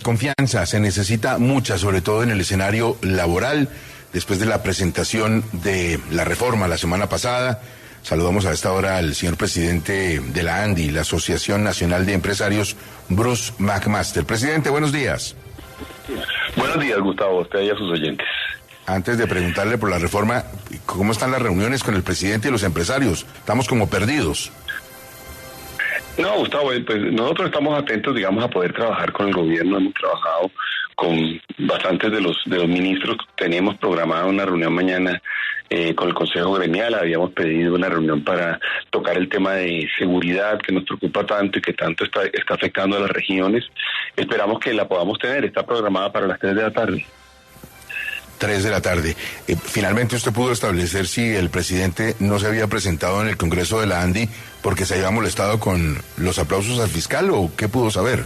Confianza se necesita mucha, sobre todo en el escenario laboral. Después de la presentación de la reforma la semana pasada, saludamos a esta hora al señor presidente de la ANDI, la Asociación Nacional de Empresarios, Bruce McMaster. Presidente, buenos días. Buenos días, Gustavo, usted y a sus oyentes. Antes de preguntarle por la reforma, ¿cómo están las reuniones con el presidente y los empresarios? Estamos como perdidos. No, Gustavo, pues nosotros estamos atentos, digamos, a poder trabajar con el gobierno. Hemos trabajado con bastantes de los ministros. Tenemos programada una reunión mañana con el Consejo Gremial. Habíamos pedido una reunión para tocar el tema de seguridad que nos preocupa tanto y que tanto está afectando a las regiones. Esperamos que la podamos tener. Está programada para las 3 de la tarde. 3 de la tarde. Finalmente usted pudo establecer si el presidente no se había presentado en el Congreso de la ANDI porque se había molestado con los aplausos al fiscal, o qué pudo saber.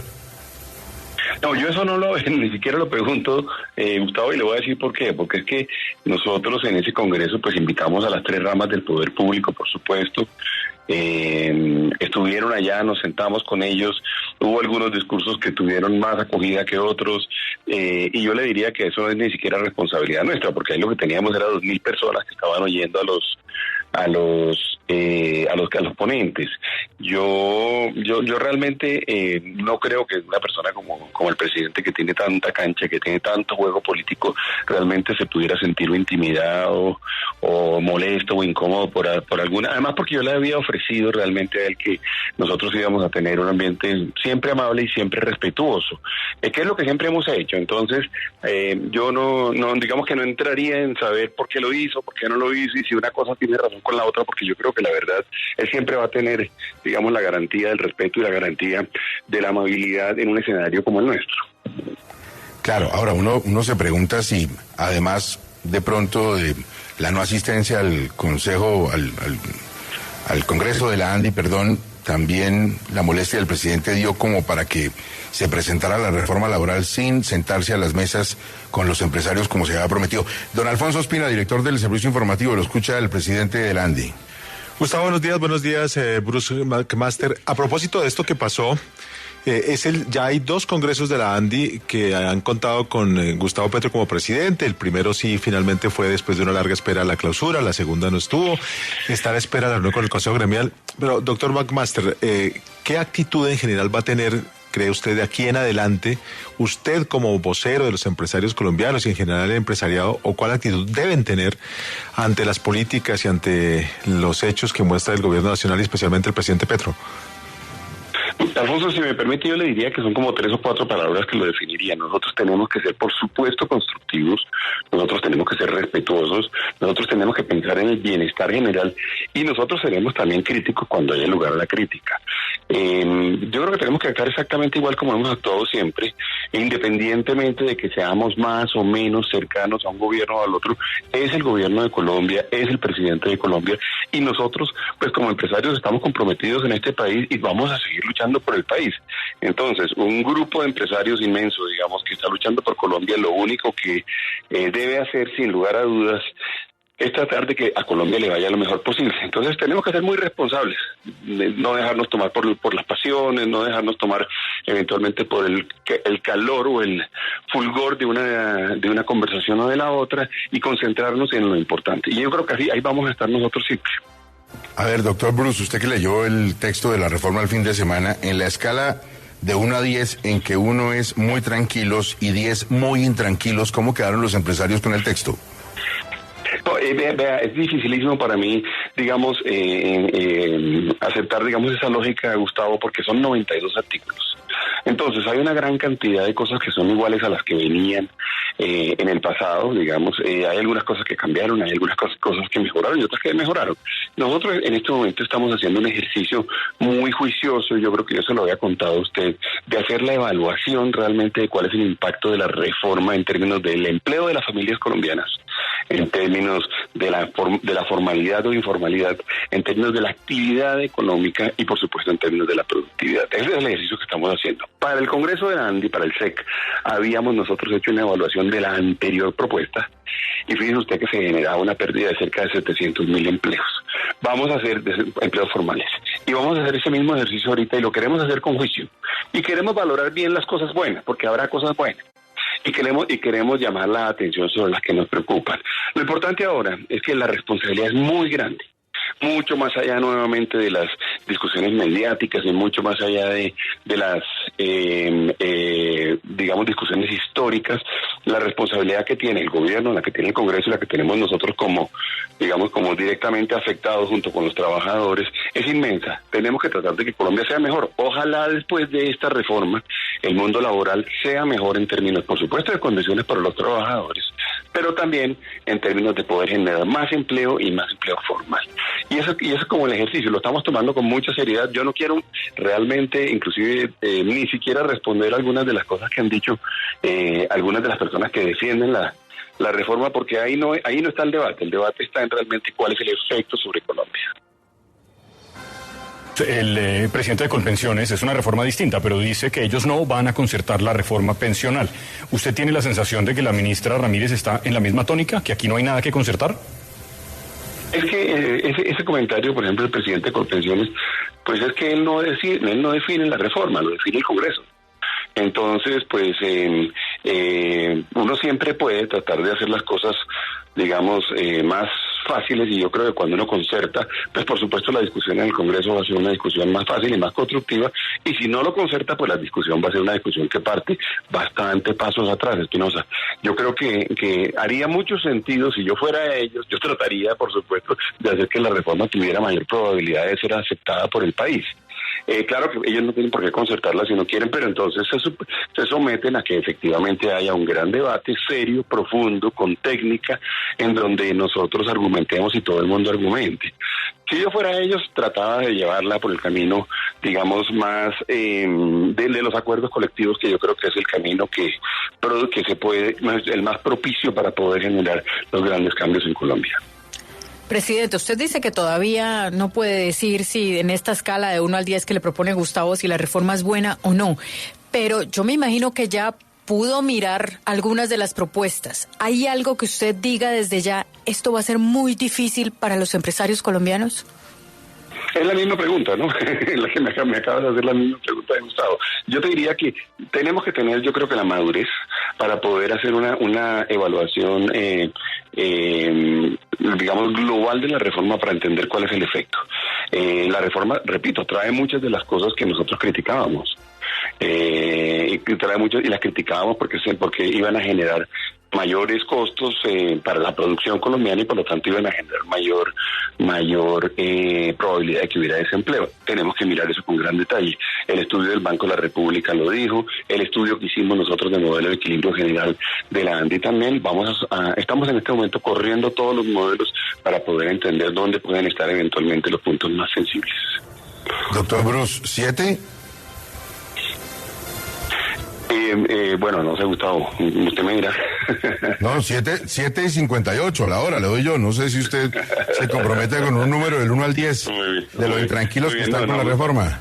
No, yo eso ni siquiera lo pregunto, Gustavo, y le voy a decir por qué. Porque es que nosotros en ese Congreso pues invitamos a las 3 ramas del poder público, por supuesto. Estuvieron allá, nos sentamos con ellos, hubo algunos discursos que tuvieron más acogida que otros, y yo le diría que eso no es ni siquiera responsabilidad nuestra, porque ahí lo que teníamos era 2.000 personas que estaban oyendo a los ponentes. Yo realmente no creo que una persona como el presidente, que tiene tanta cancha, que tiene tanto juego político, realmente se pudiera sentir intimidado o molesto o incómodo por alguna. Además, porque yo le había ofrecido realmente a él que nosotros íbamos a tener un ambiente siempre amable y siempre respetuoso, que es lo que siempre hemos hecho. Entonces, yo no digamos que no entraría en saber por qué lo hizo, por qué no lo hizo, y si una cosa tiene razón con la otra, porque yo creo que la verdad, él siempre va a tener, digamos, la garantía del respeto y la garantía de la amabilidad en un escenario como el nuestro. Claro, ahora uno se pregunta si, además de pronto de la no asistencia al Consejo, al Congreso de la ANDI, también la molestia del presidente dio como para que se presentara la reforma laboral sin sentarse a las mesas con los empresarios como se había prometido. Don Alfonso Ospina, director del Servicio Informativo, lo escucha el presidente del ANDI. Gustavo, buenos días, Bruce McMaster. A propósito de esto que pasó, ya hay 2 congresos de la ANDI que han contado con Gustavo Petro como presidente. El primero sí finalmente fue después de una larga espera a la clausura, la segunda no estuvo. Está a la espera de la reunión con el Consejo Gremial. Pero, doctor McMaster, ¿qué actitud en general va a tener, cree usted, de aquí en adelante, usted como vocero de los empresarios colombianos y en general el empresariado, o cuál actitud deben tener ante las políticas y ante los hechos que muestra el gobierno nacional y especialmente el presidente Petro? Alfonso, si me permite, yo le diría que son como 3 o 4 palabras que lo definirían. Nosotros tenemos que ser, por supuesto, constructivos, nosotros tenemos que ser respetuosos, nosotros tenemos que pensar en el bienestar general, y nosotros seremos también críticos cuando haya lugar a la crítica. Yo creo que tenemos que actuar exactamente igual como hemos actuado siempre, independientemente de que seamos más o menos cercanos a un gobierno o al otro. Es el gobierno de Colombia, es el presidente de Colombia, y nosotros, pues como empresarios, estamos comprometidos en este país y vamos a seguir luchando por el país. Entonces, un grupo de empresarios inmenso, digamos, que está luchando por Colombia, lo único que debe hacer, sin lugar a dudas, es tratar de que a Colombia le vaya lo mejor posible. Entonces tenemos que ser muy responsables, no dejarnos tomar por las pasiones, no dejarnos tomar eventualmente por el calor o el fulgor de una conversación o de la otra, y concentrarnos en lo importante. Y yo creo que así ahí vamos a estar nosotros siempre. A ver, doctor Bruce, usted que leyó el texto de la reforma el fin de semana, en la escala de 1 a 10, en que 1 es muy tranquilos y 10 muy intranquilos, ¿cómo quedaron los empresarios con el texto? No, vea, es dificilísimo para mí, digamos, aceptar, digamos, esa lógica, Gustavo, porque son 92 artículos. Entonces, hay una gran cantidad de cosas que son iguales a las que venían en el pasado, digamos. Hay algunas cosas que cambiaron, hay algunas cosas que mejoraron y otras que mejoraron. Nosotros en este momento estamos haciendo un ejercicio muy juicioso, yo creo que yo se lo había contado a usted, de hacer la evaluación realmente de cuál es el impacto de la reforma en términos del empleo de las familias colombianas, en términos de la formalidad o informalidad, en términos de la actividad económica y, por supuesto, en términos de la productividad. Ese es el ejercicio que estamos haciendo. Para el Congreso de la ANDI, para el SEC, habíamos nosotros hecho una evaluación de la anterior propuesta, y fíjese usted que se generaba una pérdida de cerca de 700.000 empleos. Vamos a hacer empleos formales. Y vamos a hacer ese mismo ejercicio ahorita y lo queremos hacer con juicio. Y queremos valorar bien las cosas buenas, porque habrá cosas buenas. Y queremos llamar la atención sobre las que nos preocupan. Lo importante ahora es que la responsabilidad es muy grande. Mucho más allá nuevamente de las discusiones mediáticas y mucho más allá de las, digamos, discusiones históricas, la responsabilidad que tiene el gobierno, la que tiene el Congreso y la que tenemos nosotros como, digamos, como directamente afectados junto con los trabajadores, es inmensa. Tenemos que tratar de que Colombia sea mejor. Ojalá después de esta reforma el mundo laboral sea mejor en términos, por supuesto, de condiciones para los trabajadores, pero también en términos de poder generar más empleo y más empleo formal. Y eso es como el ejercicio, lo estamos tomando con mucha seriedad. Yo no quiero realmente, inclusive, ni siquiera responder algunas de las cosas que han dicho algunas de las personas que defienden la reforma, porque ahí no está el debate está en realmente cuál es el efecto sobre Colombia. El presidente de Colpensiones es una reforma distinta, pero dice que ellos no van a concertar la reforma pensional. ¿Usted tiene la sensación de que la ministra Ramírez está en la misma tónica, que aquí no hay nada que concertar? Es que ese comentario, por ejemplo, del presidente de Colpensiones, pues es que él no define la reforma, lo define el Congreso. Entonces, pues uno siempre puede tratar de hacer las cosas, digamos, más fáciles, y yo creo que cuando uno concerta, pues por supuesto la discusión en el Congreso va a ser una discusión más fácil y más constructiva, y si no lo concerta, pues la discusión va a ser una discusión que parte bastante pasos atrás, Espinosa. Yo creo que haría mucho sentido, si yo fuera ellos, yo trataría, por supuesto, de hacer que la reforma tuviera mayor probabilidad de ser aceptada por el país. Claro que ellos no tienen por qué concertarla si no quieren, pero entonces se someten a que efectivamente haya un gran debate serio, profundo, con técnica, en donde nosotros argumentemos y todo el mundo argumente. Si yo fuera ellos, trataba de llevarla por el camino, digamos, más de los acuerdos colectivos, que yo creo que es el camino que se puede, el más propicio para poder generar los grandes cambios en Colombia. Presidente, usted dice que todavía no puede decir si en esta escala de 1 al 10 que le propone Gustavo, si la reforma es buena o no, pero yo me imagino que ya pudo mirar algunas de las propuestas. ¿Hay algo que usted diga desde ya, esto va a ser muy difícil para los empresarios colombianos? Es la misma pregunta, ¿no? La que me acabas de hacer, la misma pregunta de Gustavo. Yo te diría que tenemos que tener, yo creo que la madurez para poder hacer una evaluación, digamos, global de la reforma para entender cuál es el efecto. La reforma, repito, trae muchas de las cosas que nosotros criticábamos. Y trae muchas, y las criticábamos porque iban a generar mayores costos para la producción colombiana y por lo tanto iban a generar mayor probabilidad de que hubiera desempleo. Tenemos que mirar eso con gran detalle. El estudio del Banco de la República lo dijo, el estudio que hicimos nosotros de modelo de equilibrio general de la ANDI también. Estamos en este momento corriendo todos los modelos para poder entender dónde pueden estar eventualmente los puntos más sensibles. Doctor Bruce, 7. Bueno, no sé, Gustavo, usted me dirá. No, 7:58 a la hora, le doy yo. No sé si usted se compromete con un número del 1 al 10 de lo intranquilos que están con la reforma.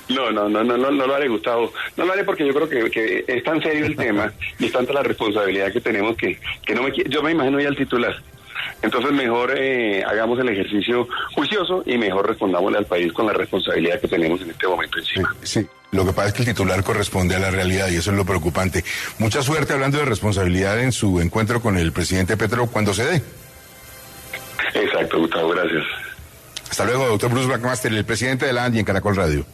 No lo haré, Gustavo. No lo haré porque yo creo que es tan serio el tema y es tanta la responsabilidad que tenemos que yo me imagino ya el titular. Entonces mejor hagamos el ejercicio juicioso y mejor respondámosle al país con la responsabilidad que tenemos en este momento encima. Sí. Lo que pasa es que el titular corresponde a la realidad y eso es lo preocupante. Mucha suerte hablando de responsabilidad en su encuentro con el presidente Petro cuando se dé. Exacto, Gustavo, gracias. Hasta luego, doctor Bruce McMaster, el presidente de la ANDI en Caracol Radio.